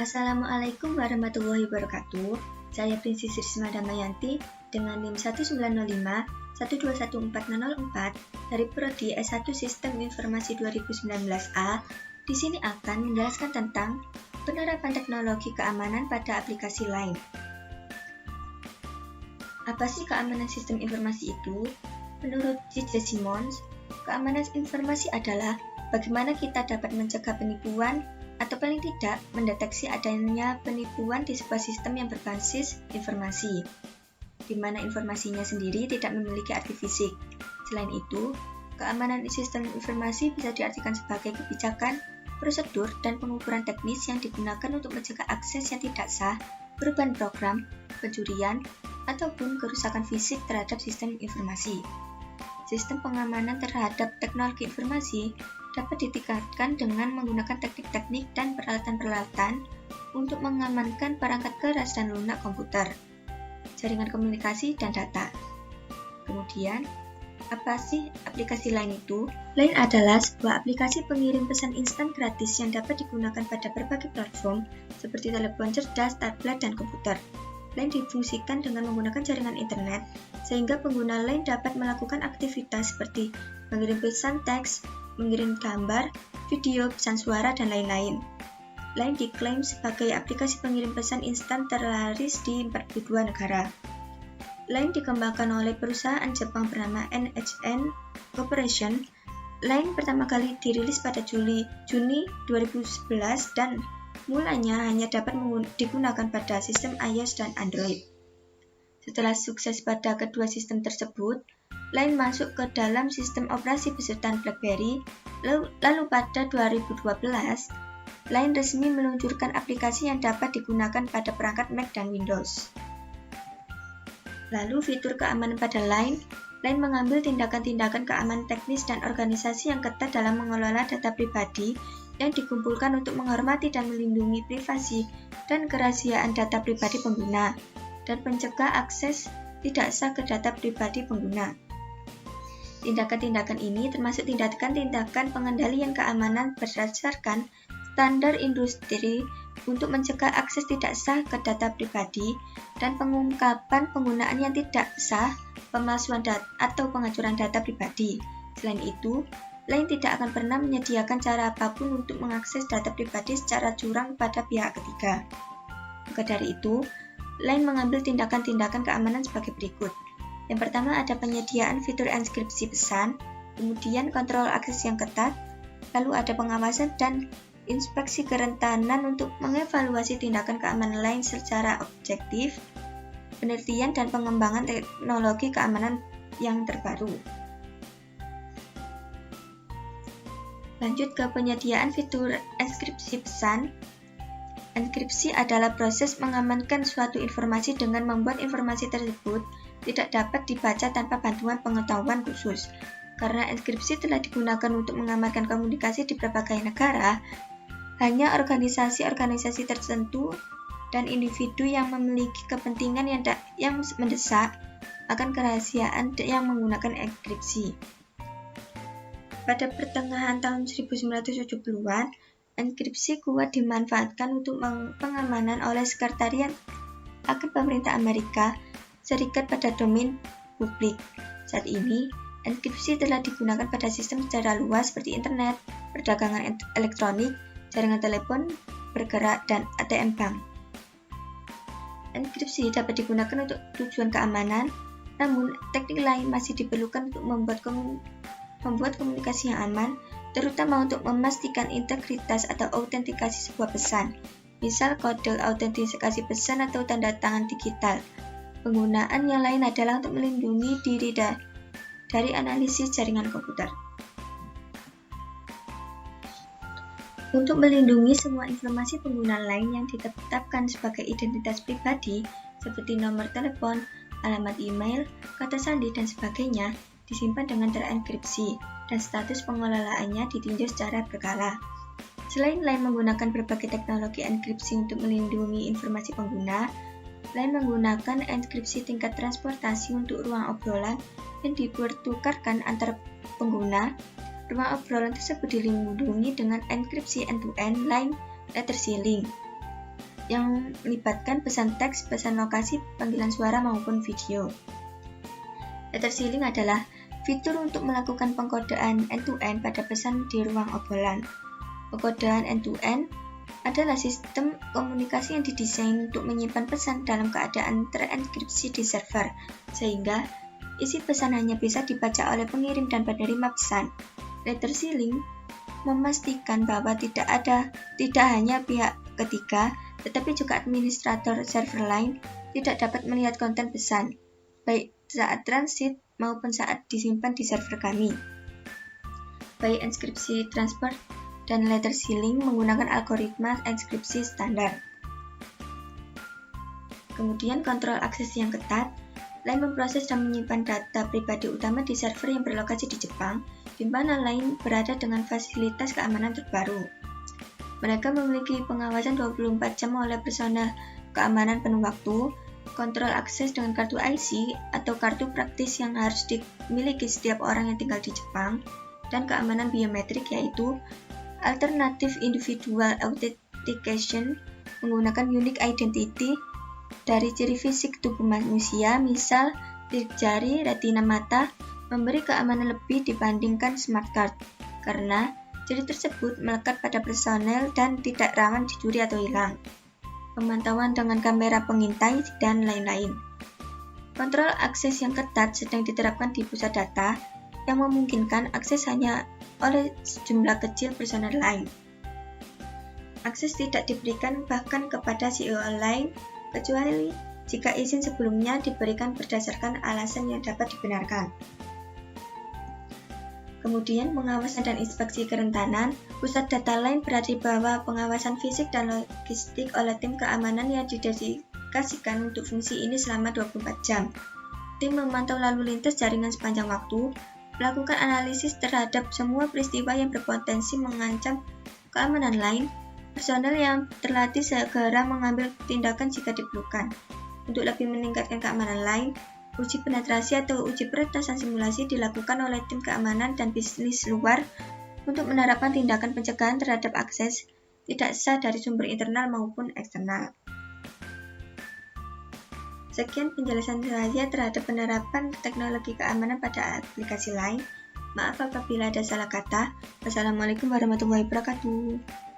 Assalamualaikum warahmatullahi wabarakatuh. Saya Princess Risma Damayanti dengan NIM 1905 1214004 dari Prodi S1 Sistem Informasi 2019A. Di sini akan menjelaskan tentang penerapan teknologi keamanan pada aplikasi lain. Apa sih keamanan sistem informasi itu? Menurut J.J. Simons, keamanan informasi adalah bagaimana kita dapat mencegah penipuan atau paling tidak mendeteksi adanya penipuan di sebuah sistem yang berbasis informasi, di mana informasinya sendiri tidak memiliki arti fisik. Selain itu, keamanan sistem informasi bisa diartikan sebagai kebijakan, prosedur, dan pengukuran teknis yang digunakan untuk mencegah akses yang tidak sah, perubahan program, pencurian, ataupun kerusakan fisik terhadap sistem informasi. Sistem pengamanan terhadap teknologi informasi dapat ditingkatkan dengan menggunakan teknik-teknik dan peralatan-peralatan untuk mengamankan perangkat keras dan lunak komputer, jaringan komunikasi, dan data. Kemudian, apa sih aplikasi LINE itu? LINE adalah sebuah aplikasi pengirim pesan instan gratis yang dapat digunakan pada berbagai platform seperti telepon cerdas, tablet, dan komputer. LINE difungsikan dengan menggunakan jaringan internet, sehingga pengguna LINE dapat melakukan aktivitas seperti mengirim pesan teks, mengirim gambar, video, pesan suara, dan lain-lain. LINE diklaim sebagai aplikasi pengirim pesan instan terlaris di 42 negara. LINE dikembangkan oleh perusahaan Jepang bernama NHN Corporation. LINE pertama kali dirilis pada Juni 2011 dan mulanya hanya dapat digunakan pada sistem iOS dan Android. Setelah sukses pada kedua sistem tersebut, LINE masuk ke dalam sistem operasi besutan BlackBerry, lalu pada 2012, LINE resmi meluncurkan aplikasi yang dapat digunakan pada perangkat Mac dan Windows. Lalu fitur keamanan pada LINE mengambil tindakan-tindakan keamanan teknis dan organisasi yang ketat dalam mengelola data pribadi yang dikumpulkan untuk menghormati dan melindungi privasi dan kerahasiaan data pribadi pengguna, dan mencegah akses tidak sah ke data pribadi pengguna. Tindakan-tindakan ini termasuk tindakan-tindakan pengendalian keamanan berdasarkan standar industri untuk mencegah akses tidak sah ke data pribadi dan pengungkapan penggunaan yang tidak sah, pemalsuan data atau pengacuran data pribadi. Selain itu, LINE tidak akan pernah menyediakan cara apapun untuk mengakses data pribadi secara curang pada pihak ketiga. Maka dari itu, LINE mengambil tindakan-tindakan keamanan sebagai berikut. Yang pertama ada penyediaan fitur enkripsi pesan, kemudian kontrol akses yang ketat, lalu ada pengawasan dan inspeksi kerentanan untuk mengevaluasi tindakan keamanan LINE secara objektif, penelitian dan pengembangan teknologi keamanan yang terbaru. Lanjut ke penyediaan fitur enkripsi pesan. Enkripsi adalah proses mengamankan suatu informasi dengan membuat informasi tersebut tidak dapat dibaca tanpa bantuan pengetahuan khusus. Karena enkripsi telah digunakan untuk mengamankan komunikasi di berbagai negara, hanya organisasi-organisasi tertentu dan individu yang memiliki kepentingan yang mendesak akan kerahasiaan yang menggunakan enkripsi. Pada pertengahan tahun 1970-an, enkripsi kuat dimanfaatkan untuk pengamanan oleh Sekretariat Agen Pemerintah Amerika Serikat pada domain publik. Saat ini, enkripsi telah digunakan pada sistem secara luas seperti internet, perdagangan elektronik, jaringan telepon bergerak, dan ATM bank. Enkripsi dapat digunakan untuk tujuan keamanan, namun teknik lain masih diperlukan untuk membuat komunikasi yang aman, terutama untuk memastikan integritas atau autentikasi sebuah pesan, misal kode autentikasi pesan atau tanda tangan digital. Penggunaan yang lain adalah untuk melindungi diri dari analisis jaringan komputer. Untuk melindungi semua informasi pengguna LINE yang ditetapkan sebagai identitas pribadi, seperti nomor telepon, alamat email, kata sandi, dan sebagainya, disimpan dengan terenkripsi, dan status pengelolaannya ditinjau secara berkala. Selain LINE menggunakan berbagai teknologi enkripsi untuk melindungi informasi pengguna, LINE menggunakan enkripsi tingkat transportasi untuk ruang obrolan yang dipertukarkan antar pengguna. Ruang obrolan tersebut dilindungi dengan enkripsi end-to-end LINE letter sealing. yang melibatkan pesan teks, pesan lokasi, panggilan suara maupun video. Letter sealing adalah fitur untuk melakukan pengkodean end-to-end pada pesan di ruang obrolan. Pengkodean end-to-end adalah sistem komunikasi yang didesain untuk menyimpan pesan dalam keadaan terenkripsi di server, sehingga isi pesan hanya bisa dibaca oleh pengirim dan penerima pesan. Letter sealing memastikan bahwa tidak hanya pihak ketiga, tetapi juga administrator server lain tidak dapat melihat konten pesan, baik saat transit maupun saat disimpan di server kami. Baik enkripsi transport dan letter sealing menggunakan algoritma enkripsi standar. Kemudian kontrol akses yang ketat. Line memproses dan menyimpan data pribadi utama di server yang berlokasi di Jepang, di mana Line berada dengan fasilitas keamanan terbaru. Mereka memiliki pengawasan 24 jam oleh personel keamanan penuh waktu, kontrol akses dengan kartu IC atau kartu praktis yang harus dimiliki setiap orang yang tinggal di Jepang, dan keamanan biometrik yaitu alternatif individual authentication menggunakan unique identity dari ciri fisik tubuh manusia, misal sidik jari, retina mata, memberi keamanan lebih dibandingkan smart card, karena ciri tersebut melekat pada personel dan tidak rawan dicuri atau hilang. Pemantauan dengan kamera pengintai, dan lain-lain. Kontrol akses yang ketat sedang diterapkan di pusat data, yang memungkinkan akses hanya oleh sejumlah kecil personel lain. Akses tidak diberikan bahkan kepada CEO lain, kecuali jika izin sebelumnya diberikan berdasarkan alasan yang dapat dibenarkan. Kemudian, pengawasan dan inspeksi kerentanan. Pusat data lain berada di bawah pengawasan fisik dan logistik oleh tim keamanan yang didedikasikan untuk fungsi ini selama 24 jam. Tim memantau lalu lintas jaringan sepanjang waktu, melakukan analisis terhadap semua peristiwa yang berpotensi mengancam keamanan lain. Personel yang terlatih segera mengambil tindakan jika diperlukan. Untuk lebih meningkatkan keamanan lain, uji penetrasi atau uji peretasan simulasi dilakukan oleh tim keamanan dan bisnis luar untuk menerapkan tindakan pencegahan terhadap akses tidak sah dari sumber internal maupun eksternal. Sekian penjelasan saya terhadap penerapan teknologi keamanan pada aplikasi lain. Maaf apabila ada salah kata. Wassalamualaikum warahmatullahi wabarakatuh.